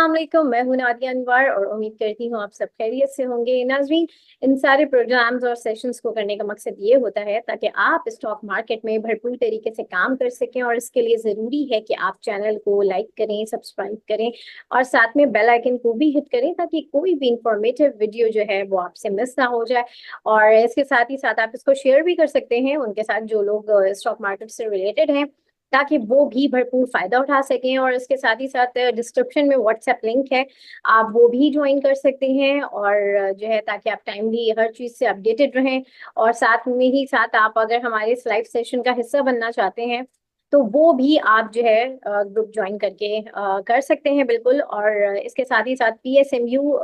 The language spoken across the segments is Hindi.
अस्सलाम वालेकुम। मैं हूं नादिया अनवर और उम्मीद करती हूँ आप सब खैरियत से होंगे। नाजरीन, इन सारे प्रोग्राम्स और सेशंस को करने का मकसद ये होता है ताकि आप स्टॉक मार्केट में भरपूर तरीके से काम कर सकें, और इसके लिए ज़रूरी है कि आप चैनल को लाइक करें, सब्सक्राइब करें और साथ में बेल आइकन को भी हिट करें ताकि कोई भी इंफॉर्मेटिव वीडियो जो है वो आपसे मिस ना हो जाए। और इसके साथ ही साथ आप इसको शेयर भी कर सकते हैं उनके साथ जो लोग स्टॉक मार्केट से रिलेटेड हैं, ताकि वो भी भरपूर फायदा उठा सकें। और इसके साथ ही साथ डिस्क्रिप्शन में व्हाट्सएप लिंक है, आप वो भी ज्वाइन कर सकते हैं। और जो है ताकि आप टाइमली हर चीज़ से अपडेटेड रहें। और साथ में ही साथ आप अगर हमारे इस लाइव सेशन का हिस्सा बनना चाहते हैं तो वो भी आप जो है ग्रुप ज्वाइन करके कर सकते हैं बिल्कुल। और इसके साथ ही साथ पीएसएमयू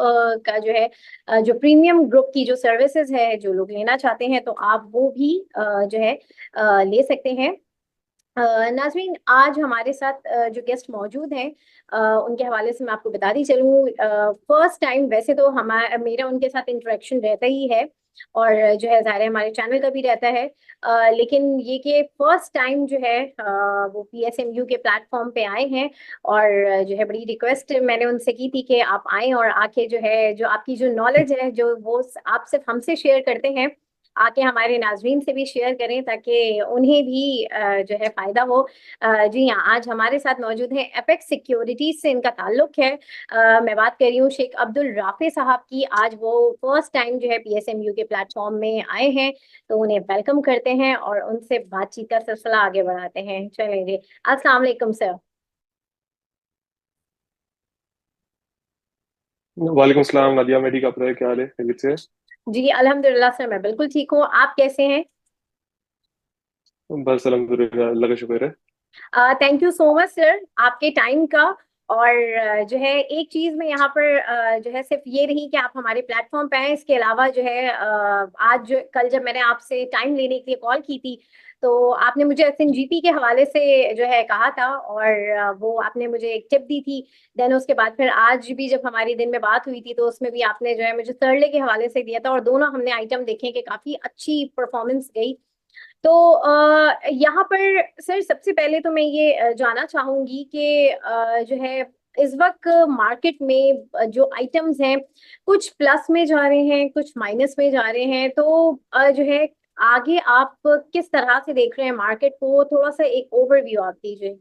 का जो है जो प्रीमियम ग्रुप की जो सर्विसेज है जो लोग लेना चाहते हैं तो आप वो भी जो है ले सकते हैं। नाजरीन, आज हमारे साथ जो गेस्ट मौजूद हैं उनके हवाले से मैं आपको बताती चलूँ। फर्स्ट टाइम वैसे तो हमारा मेरा उनके साथ इंटरेक्शन रहता ही है, और जो है ज़ाहिर है हमारे चैनल का भी रहता है। लेकिन ये कि फर्स्ट टाइम जो है वो पीएसएमयू के प्लेटफॉर्म पे आए हैं। और जो है बड़ी रिक्वेस्ट मैंने उनसे की थी कि आप आएँ और आके जो है जो आपकी जो नॉलेज है जो वो आप सिर्फ हमसे शेयर करते हैं, आके हमारे नाजरीन से भी शेयर करें ताकि उन्हें भी जो है फायदा हो। जी हाँ, आज हमारे साथ मौजूद हैं एपेक्स सिक्योरिटीज से इनका ताल्लुक है। मैं बात कर रही हूँ शेख अब्दुल राफे साहब की। आज वो फर्स्ट टाइम जो है पीएसएमयू के प्लेटफॉर्म में आए हैं, तो उन्हें वेलकम करते हैं और उनसे बातचीत का सिलसिला आगे बढ़ाते हैं। चलेंगे। अस्सलाम वालेकुम सर। वालेकुम सलाम नादिया, मैं ठीक। आप बताइए, क्या हाल है? खैरियत से जी अल्हम्दुलिल्लाह सर, मैं बिल्कुल ठीक हूँ। आप कैसे हैं? है? बस अल्हम्दुलिल्लाह, अल्लाह का शुक्र है। Thank you so much sir आपके टाइम का। और जो है एक चीज में यहाँ पर जो है सिर्फ ये नहीं कि आप हमारे प्लेटफॉर्म पे आए, इसके अलावा जो है कल जब मैंने आपसे टाइम लेने के लिए कॉल की थी तो आपने मुझे एसएनजीपी के हवाले से जो है कहा था, और वो आपने मुझे एक टिप दी थी। देन उसके बाद फिर आज भी जब हमारी दिन में बात हुई थी तो उसमें भी आपने जो है मुझे सरले के हवाले से दिया था, और दोनों हमने आइटम देखे कि काफी अच्छी परफॉर्मेंस गई। तो यहाँ पर सर सबसे पहले तो मैं ये जानना चाहूंगी कि जो है इस वक्त मार्केट में जो आइटम्स हैं कुछ प्लस में जा रहे हैं, कुछ माइनस में जा रहे हैं, तो जो है आगे आप किस तरह से देख रहे हैं मार्केट को, थोड़ा सा एक ओवरव्यू आप दीजिए।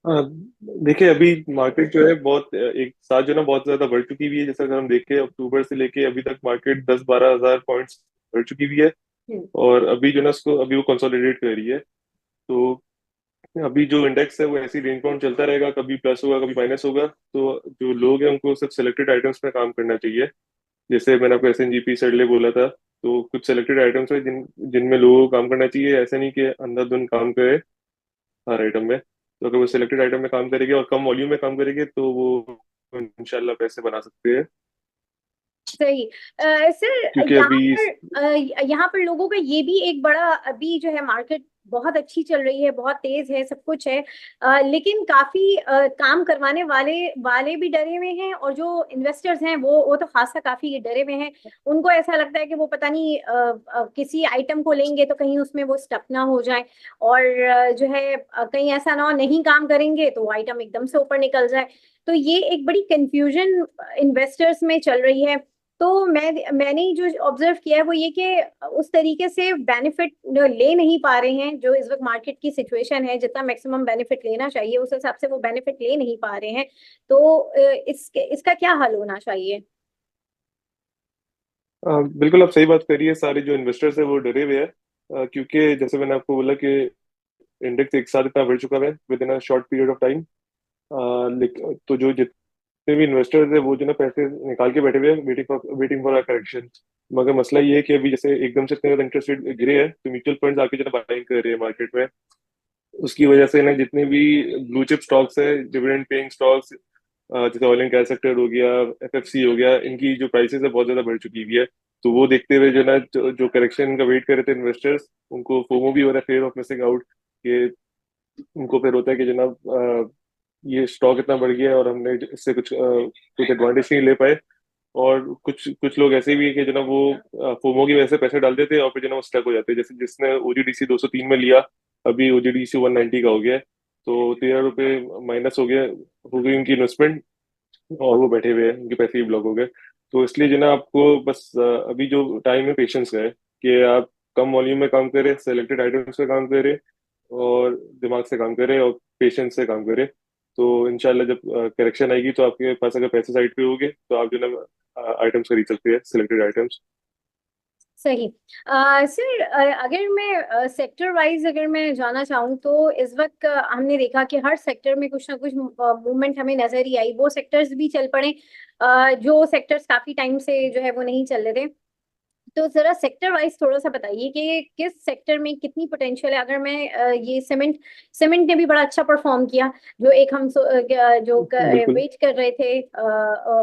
हाँ, देखिए अभी मार्केट जो है बहुत एक साथ जो ना बहुत ज्यादा बढ़ चुकी हुई है। जैसा अगर हम देखें अक्टूबर से लेके अभी तक मार्केट 10-12 हज़ार पॉइंट्स बढ़ चुकी हुई है। हम्म। और अभी जो ना उसको अभी वो कंसोलिडेट कर रही है। तो अभी जो इंडेक्स है वो ऐसी रेंज बाउंड चलता रहेगा, कभी प्लस होगा कभी माइनस होगा। तो जो लोग हैं उनको सिर्फ सिलेक्टेड आइटम्स पे काम करना चाहिए। जैसे मैंने आपको एसएनजीपी सडले बोला था, तो कुछ सिलेक्टेड आइटम्स है जिनमें लोगों को काम करना चाहिए। ऐसा नहीं कि अंधाधुंध काम करे हर आइटम में। तो अगर वो सिलेक्टेड आइटम में काम करेंगे और कम वॉल्यूम में काम करेंगे तो वो इंशाल्लाह पैसे बना सकते हैं। सही। सर क्योंकि अभी यहाँ पर लोगों का ये भी एक बड़ा अभी जो है मार्केट बहुत अच्छी चल रही है, बहुत तेज है, सब कुछ है। लेकिन काफी काम करवाने वाले वाले भी डरे हुए हैं, और जो इन्वेस्टर्स हैं वो तो खासा काफी डरे हुए हैं। उनको ऐसा लगता है कि वो पता नहीं किसी आइटम को लेंगे तो कहीं उसमें वो स्टक ना हो जाए, और जो है कहीं ऐसा ना हो नहीं काम करेंगे तो आइटम एकदम से ऊपर निकल जाए। तो ये एक बड़ी कंफ्यूजन इन्वेस्टर्स में चल रही है। तो मैंने जो ऑब्जर्व किया है वो ये कि उस तरीके से बेनिफिट ले नहीं पा रहे हैं। जो इस वक्त मार्केट की सिचुएशन है, जितना मैक्सिमम बेनिफिट लेना चाहिए उस हिसाब से वो बेनिफिट ले नहीं पा रहे हैं। तो इसका क्या हल होना चाहिए? बिल्कुल आप सही बात करिए। सारे जो इन्वेस्टर्स है वो डरे हुए हैं। क्योंकि जैसे मैंने आपको बोला कि इंडेक्स एक साथ इतना बढ़ चुका है with in a short period of time. तो जो जितने भी इन्वेस्टर्स है वो जो ना पैसे निकाल के बैठे हुए हैं, वेटिंग फॉर अ करेक्शन। मगर मसला ये है कि अभी जैसे एकदम से इतने ज्यादा इंटरेस्ट रेट गिरे हैं तो म्यूचुअल फंड्स आके जो ना बाइंग कर रहे हैं मार्केट में। उसकी वजह से ना जितने भी ब्लू चिप स्टॉक्स है, डिविडेंड पेइंग स्टॉक्स, जैसे ऑयल एंड गैस सेक्टर हो गया, एफएफसी हो गया, इनकी जो प्राइसेस है बहुत ज्यादा बढ़ चुकी हुई है। तो वो देखते हुए जो ना जो करेक्शन का वेट कर रहे थे इन्वेस्टर्स, उनको फोमो भी हो रहा है, फेयर ऑफ मिसिंग आउट। कि उनको फिर होता है कि जनाब ये स्टॉक इतना बढ़ गया है और हमने इससे कुछ एडवांटेज नहीं ले पाए। और कुछ कुछ लोग ऐसे भी है कि जो ना वो फोमो की वजह से पैसे डाल देते हैं और फिर जो ना वो स्टक हो जाते हैं। जैसे जिसने ओजीडीसी 203 में लिया, अभी ओजीडीसी 190 का हो गया है। तो 13 रुपये माइनस हो गई उनकी इन्वेस्टमेंट, और वो बैठे हुए हैं, उनके पैसे ही ब्लॉक हो गए। तो इसलिए जो ना आपको बस अभी जो टाइम है पेशेंस का है, कि आप कम वॉल्यूम में काम करें, सेलेक्टेड आइटम्स पे काम करें, और दिमाग से काम करें और पेशेंस से काम करें। तो इंशाल्लाह जब करेक्शन आएगी तो आपके पास अगर पैसे साइड पे होंगे तो आप जो ना आइटम्स खरीद सकते हैं, सिलेक्टेड आइटम्स। सही। सर, अगर मैं सेक्टर वाइज अगर मैं जाना चाहूँ तो इस वक्त हमने देखा कि हर सेक्टर में कुछ ना कुछ मूवमेंट हमें नजर ही आई। वो सेक्टर्स भी चल पड़े जो सेक्टर्स काफी टाइम से जो है वो नहीं चल रहे थे। तो जरा सेक्टर वाइज थोड़ा सा बताइए कि किस सेक्टर में कितनी पोटेंशियल है। अगर मैं ये सीमेंट सीमेंट ने भी बड़ा अच्छा परफॉर्म किया। जो एक हम जो बिल्कुल। वेट कर रहे थे,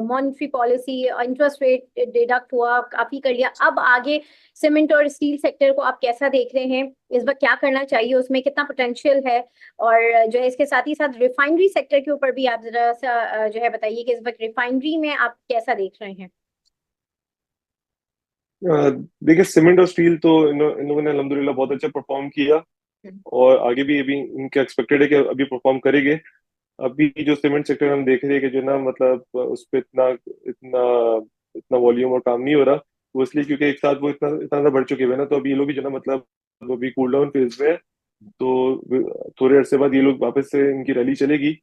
monetary policy, interest rate deduct हुआ, काफी कर लिया। अब आगे सीमेंट और स्टील सेक्टर को आप कैसा देख रहे हैं? इस बार क्या करना चाहिए, उसमें कितना पोटेंशियल है? और जो है इसके साथ ही साथ रिफाइनरी सेक्टर के ऊपर भी आप जरा सा जो है बताइए कि इस वक्त रिफाइनरी में आप कैसा देख रहे हैं? अ, देखिए, सीमेंट और स्टील तो इन लोगों ने अल्हम्दुलिल्लाह बहुत अच्छा परफॉर्म किया, और आगे भी अभी इनका एक्सपेक्टेड है कि अभी परफॉर्म करेंगे। अभी जो सीमेंट सेक्टर हम देख रहे हैं कि जो ना मतलब उस पे इतना इतना इतना वॉल्यूम और काम नहीं हो रहा, वो इसलिए क्योंकि एक साथ वो इतना इतना ज्यादा बढ़ चुके हैं ना, तो अभी ये लोग भी जो ना मतलब अभी कूल डाउन फेज में है। तो थोड़े अरसे बाद ये लोग वापस से इनकी रैली चलेगी,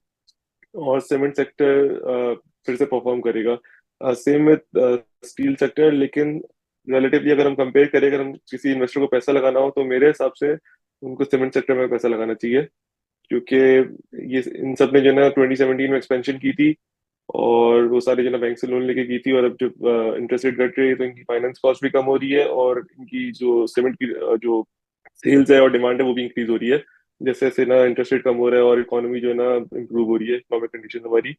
और सीमेंट सेक्टर फिर से परफॉर्म करेगा। सेम विद स्टील सेक्टर, लेकिन रिलेटिवली अगर हम कंपेयर करें, अगर हम किसी इन्वेस्टर को पैसा लगाना हो तो मेरे हिसाब से उनको सीमेंट सेक्टर में पैसा लगाना चाहिए, क्योंकि ये इन सब ने जो ना 2017 में एक्सपेंशन की थी, और वो सारे जो ना बैंक से लोन लेके की थी, और अब जब इंटरेस्ट रेट घट रही है तो इनकी फाइनेंस कॉस्ट भी कम हो रही है, और इनकी जो सीमेंट की जो सेल्स है और डिमांड है वो भी इंक्रीज हो रही है। जैसे जैसे ना इंटरेस्ट रेट कम हो रहा है और इकोनॉमी जो है ना इम्प्रूव हो रही है, इकोनॉमिक कंडीशन हमारी।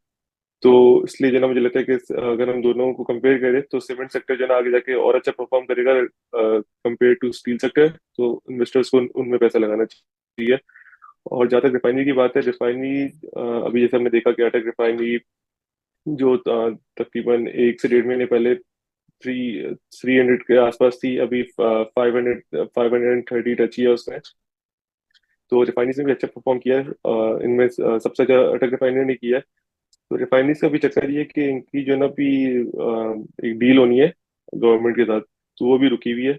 तो इसलिए जो ना मुझे लगता है कि अगर हम दोनों को कंपेयर करें तो सीमेंट सेक्टर जो है ना आगे जाके और अच्छा परफॉर्म करेगा कंपेयर टू स्टील सेक्टर। तो इन्वेस्टर्स को उनमें पैसा लगाना चाहिए। और जहाँ तक रिफाइनरी की बात है, रिफाइनरी अभी जैसे हमने देखा कि अटक रिफाइनरी जो तकरीबन 1 से 1.5 महीने पहले 300 के आसपास थी, अभी 530 टच किया उसने। तो रिफाइनरीज ने भी अच्छा परफॉर्म किया है। इनमें सबसे अच्छा अटक रिफाइनरी ने किया है। तो रिफाइनरीज का भी चक्कर ये है कि इनकी जो है ना अभी एक डील होनी है गवर्नमेंट के साथ, तो वो भी रुकी हुई है।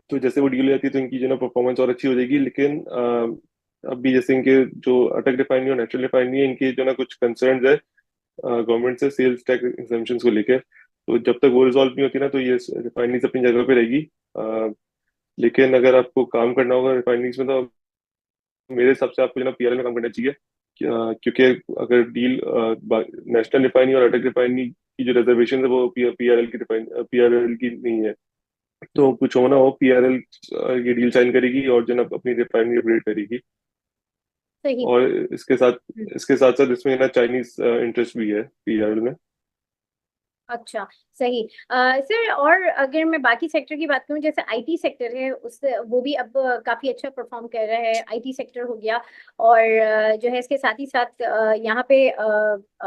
तो जैसे वो डील हो जाती है तो इनकी जो है ना परफॉर्मेंस और अच्छी हो जाएगी, लेकिन अभी जैसे इनके जो अटक रिफाइनरी और नेचुरल रिफाइनरी है, इनकी जो है ना कुछ कंसर्न्स है गवर्नमेंट से सेल्स टैक्स एग्जेम्पशंस को लेकर। तो जब तक वो रिजॉल्व नहीं होती ना, तो ये रिफाइनरीज अपनी जगह पे रहेगी। लेकिन अगर आपको काम करना होगा रिफाइनरीज में, तो मेरे हिसाब से आपको जो ना पीआरएल में काम करना चाहिए। क्योंकि अगर डील नेशनल रिफाइनरी और अटक रिफाइनरी की जो रिजर्वेशन है वो पीआरएल की नहीं है। तो कुछ होना हो, पीआरएल ये डील साइन करेगी और जो ना अपनी रिफाइनरी अपग्रेड करेगी। सही। और इसके साथ साथ इसमें ना चाइनीज इंटरेस्ट भी है पीआरएल में। अच्छा। सही। सर, और अगर मैं बाकी सेक्टर की बात करूं, जैसे आईटी सेक्टर है, उससे वो भी अब काफी अच्छा परफॉर्म कर रहा है। आईटी सेक्टर हो गया। और जो है इसके साथ ही साथ यहाँ पे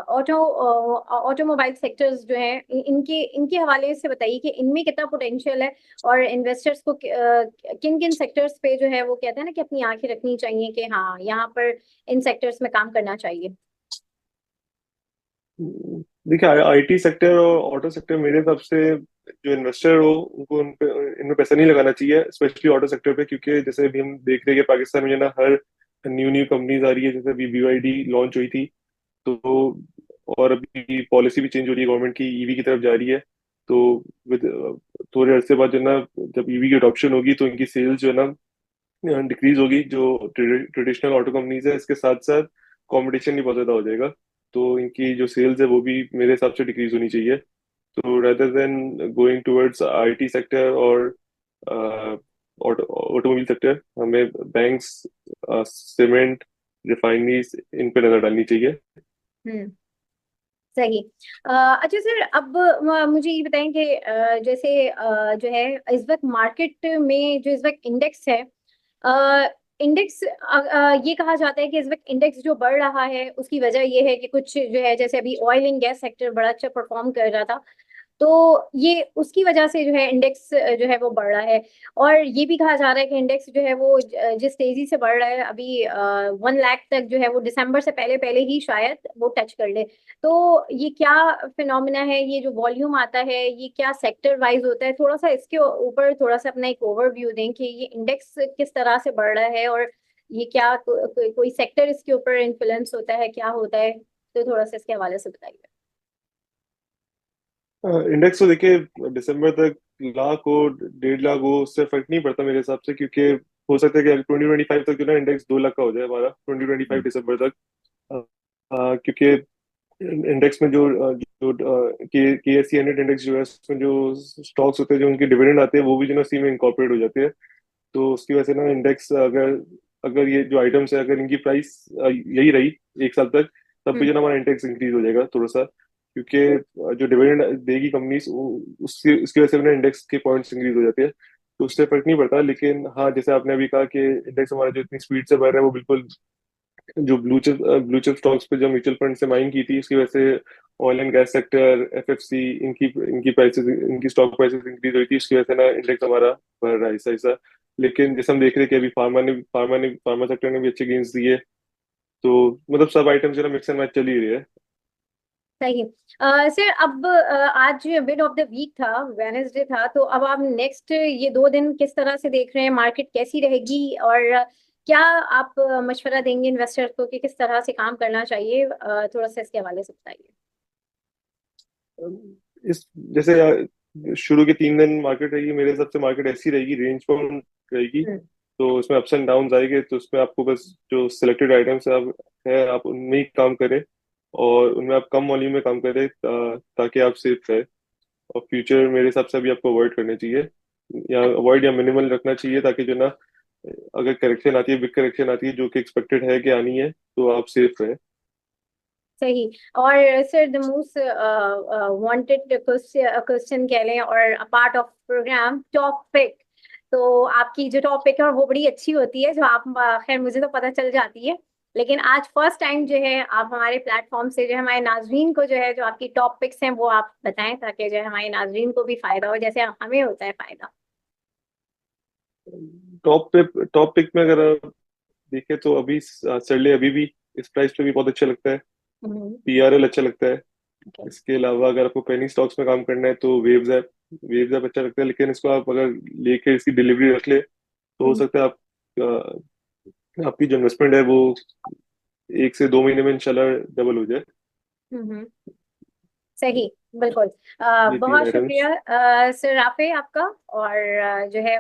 ऑटोमोबाइल सेक्टर्स जो हैं, इनके इनके हवाले से बताइए कि इनमें कितना पोटेंशियल है। और इन्वेस्टर्स को किन किन सेक्टर्स पे जो है वो कहते हैं ना कि अपनी आंखें रखनी चाहिए कि हाँ यहाँ पर इन सेक्टर्स में काम करना चाहिए। देखिए, आईटी सेक्टर और ऑटो सेक्टर मेरे हिसाब से जो इन्वेस्टर हो उनको इनमें पैसा नहीं लगाना चाहिए, स्पेशली ऑटो सेक्टर पे, क्योंकि जैसे अभी हम देख रहे हैं कि पाकिस्तान में जो ना हर न्यू न्यू कंपनीज आ रही है। जैसे अभी बीवाईडी लॉन्च हुई थी, तो और अभी पॉलिसी भी चेंज हो रही है, गवर्नमेंट की ईवी की तरफ जा रही है। तो विद थोड़े अरसे बाद जो ना जब ईवी की अडॉप्शन होगी तो इनकी सेल्स जो है ना डिक्रीज होगी। जो ट्रेडिशनल ऑटो कंपनीज है, इसके साथ साथ कंपटीशन भी बहुत ज्यादा हो जाएगा। तो इनकी जो सेल्स है वो भी मेरे हिसाब से डिक्रीज होनी चाहिए। तो rather than going towards IT sector और ऑटोमोबाइल सेक्टर, हमें बैंक्स, सीमेंट, रिफाइनरीज, इन पे नजर डालनी चाहिए। हम्म। सही। अच्छा सर, अब मुझे ये बताएं कि जैसे जो है इस वक्त मार्केट में जो इस वक्त इंडेक्स है, इंडेक्स ये कहा जाता है कि इस वक्त इंडेक्स जो बढ़ रहा है उसकी वजह ये है कि कुछ जो है जैसे अभी ऑयल एंड गैस सेक्टर बड़ा अच्छा परफॉर्म कर रहा था। तो ये उसकी वजह से जो है इंडेक्स जो है वो बढ़ रहा है। और ये भी कहा जा रहा है कि इंडेक्स जो है वो जिस तेजी से बढ़ रहा है अभी 1 लाख तक जो है वो दिसंबर से पहले पहले ही शायद वो टच कर ले। तो ये क्या फिनोमिना है, ये जो वॉल्यूम आता है ये क्या सेक्टर वाइज होता है, थोड़ा सा इसके ऊपर थोड़ा सा अपना एक ओवरव्यू दें कि ये इंडेक्स किस तरह से बढ़ रहा है, और ये क्या कोई सेक्टर इसके ऊपर इन्फ्लुएंस होता है, क्या होता है, तो थोड़ा सा इसके हवाले से बताइए। इंडेक्स तो देखिए दिसंबर तक लाख हो 1.5 लाख हो उससे फर्क नहीं पड़ता मेरे हिसाब से, क्योंकि हो सकता है कि 2025 तक जो ना इंडेक्स 2 लाख का हो जाए हमारा 2025 दिसंबर तक। क्योंकि इंडेक्स में जो जो के एस सी 100 इंडेक्स जो है उसमें जो स्टॉक्स होते हैं जो उनके डिविडेंड आते हैं वो भी जो ना उसी में इंकॉर्पोरेट हो जाते हैं। तो उसकी वजह से ना इंडेक्स अगर अगर ये जो आइटम्स है अगर इनकी प्राइस यही रही 1 साल तक, तब भी हम्म। जो ना हमारा इंडेक्स इंक्रीज हो जाएगा थोड़ा सा, क्योंकि जो डिविडेंड देगी कंपनी उसकी उसकी वजह से ना इंडेक्स के पॉइंट्स इंक्रीज हो जाते हैं। तो उससे फर्क नहीं पड़ता, लेकिन हाँ जैसे आपने अभी कहा कि इंडेक्स हमारा जो इतनी स्पीड से बढ़ रहा है वो बिल्कुल जो ब्लू चिप स्टॉक्स पे जो म्यूचुअल फंड से माइन की थी उसकी वजह से oil and gas sector FFC इनकी इनकी प्राइसेस इनकी स्टॉक प्राइसेस इंक्रीज हुई थी, इसकी वजह से ना इंडेक्स हमारा बढ़ रहा है ऐसा ऐसा। लेकिन जैसे हम देख रहे हैं कि अभी फार्मा सेक्टर ने भी अच्छे गेन्स दिए, तो मतलब सब आइटम्स जो है ना मिक्स एंड मैच चल ही रही है। सही। सर अब आज मिड ऑफ द वीक था, वेनेसडे था, तो अब आप नेक्स्ट ये 2 दिन किस तरह से देख रहे हैं, मार्केट कैसी रहेगी, और क्या आप मशवरा देंगे इन्वेस्टर को कि किस तरह से काम करना चाहिए, थोड़ा सा इसके हवाले से बताइए। इस जैसे शुरू के 3 दिन मार्केट रहेगी, मेरे हिसाब से मार्केट ऐसी रहेगी, रेंज बाउंड रहेगी। हम्म। तो उसमें अप्स एंड डाउन आएंगे, तो उसमें आपको बस जो सिलेक्टेड आइटम्स आप उनमें ही काम करें और उनमें आप कम वॉल्यूम में काम करें ताकि आप सेफ रहे। और फ्यूचर मेरे हिसाब से अभी आपको अवॉइड करना चाहिए, या अवॉइड या मिनिमल रखना चाहिए, ताकि जो ना अगर करेक्शन आती है, बिग करेक्शन आती है जो कि एक्सपेक्टेड है कि आनी है, तो आप सेफ रहे। सही। और sir the most wanted question कह लें, और पार्ट ऑफ प्रोग्राम टॉपिक, तो आपकी जो टॉपिक है वो बड़ी अच्छी होती है, जो आप खैर मुझे तो पता चल जाती है, लेकिन आज फर्स्ट टाइम जो है आप हमारे प्लेटफॉर्म से जो है हमारे नाजरीन को जो है जो आपकी टॉपिक्स हैं वो आप बताएं, ताकि जो है हमारे नाजरीन को भी फायदा हो जैसे हमें होता है फायदा। टॉप पिक में अगर आप देखें तो अभी सरले अभी भी इस प्राइस पे भी बहुत अच्छा लगता है। हम्म। पीआरएल अच्छा लगता है। ओके। इसके अलावा अगर आपको पेनी स्टॉक्स में काम करना है तो वेव्स ऐप अच्छा लगता है, लेकिन इसको आप अगर लेके इसकी डिलीवरी रख ले तो हो हम्म। सकता है आपकी जो इन्वेस्टमेंट है वो 1 से 2 महीने में इंशाल्लाह डबल हो जाए। हम्म। सही। बिल्कुल। ये तीन बहुत आइटम्स। शुक्रिया सर राफे आपका। और जो है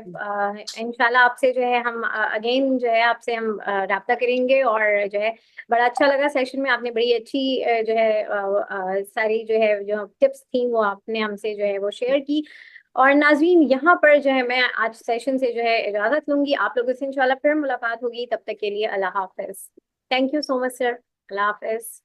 इंशाल्लाह आपसे जो है हम अगेन जो है आपसे हम राब्ता करेंगे, और जो है बड़ा अच्छा लगा सेशन में, आपने बड़ी अच्छी जो है सारी जो है जो टिप्स थी वो आपने हमसे जो है वो शेयर की। और नाज़रीन यहाँ पर जो है मैं आज सेशन से जो है इजाज़त लूंगी, आप लोगों से इंशाल्लाह फिर मुलाकात होगी, तब तक के लिए अल्लाह हाफिज। Thank you so much sir. अल्लाह हाफिज।